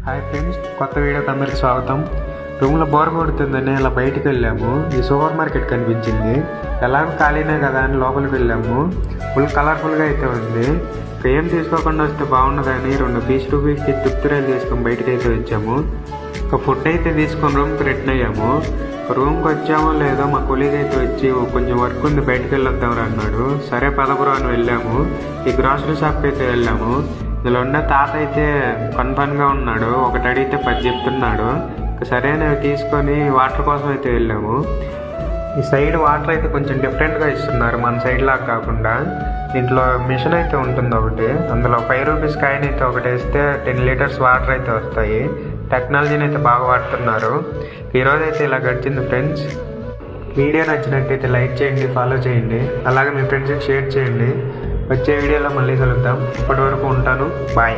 Hi friends, కొత్త వీడియోకి అందరికి స్వాగతం. రూమ్లో బోర్ కొడుతుందని ఇలా బయటికి వెళ్ళాము. ఈ సూపర్ మార్కెట్ కనిపించింది. ఎలాగో ఖాళీనే కదా అని లోపలికి వెళ్ళాము. ఫుల్ కలర్ఫుల్గా అయితే ఉంది. ఏం తీసుకోకుండా వస్తే బాగుండదని 2 పీస్ రూపీస్కి తుప్తిరాయలు తీసుకొని బయటకు అయితే వచ్చాము. ఒక ఫుడ్ అయితే తీసుకొని రూమ్కి రిటర్న్ అయ్యాము. రూమ్కి వచ్చామో లేదో మా కొలీగ్ అయితే వచ్చి కొంచెం వర్క్ ఉంది బయటకు వెళ్ళొద్దామని అన్నాడు. సరే పదపురం అని వెళ్ళాము. ఈ గ్రాసరీ షాప్కి అయితే వెళ్ళాము. ఇందులో ఉన్న తాత అయితే కన్ఫర్మ్గా ఉన్నాడు. ఒకటి అడిగితే 10 చెప్తున్నాడు. సరే నేను తీసుకొని వాటర్ కోసం అయితే వెళ్ళాము. ఈ సైడ్ వాటర్ అయితే కొంచెం డిఫరెంట్గా ఇస్తున్నారు, మన సైడ్ లాగా కాకుండా. దీంట్లో మిషన్ అయితే ఉంటుంది ఒకటి. అందులో 5 రూపీస్ కాయిన్ అయితే ఒకటి వేస్తే 10 లీటర్స్ వాటర్ అయితే వస్తాయి. టెక్నాలజీని అయితే బాగా వాడుతున్నారు. ఈరోజు అయితే ఇలా గడిచింది ఫ్రెండ్స్. వీడియో నచ్చినట్టయితే లైక్ చేయండి, ఫాలో చేయండి, అలాగే మీ ఫ్రెండ్స్కి షేర్ చేయండి. వచ్చే వీడియోలో మళ్ళీ కలుద్దాం. ఇప్పటి వరకు ఉంటాను. బాయ్.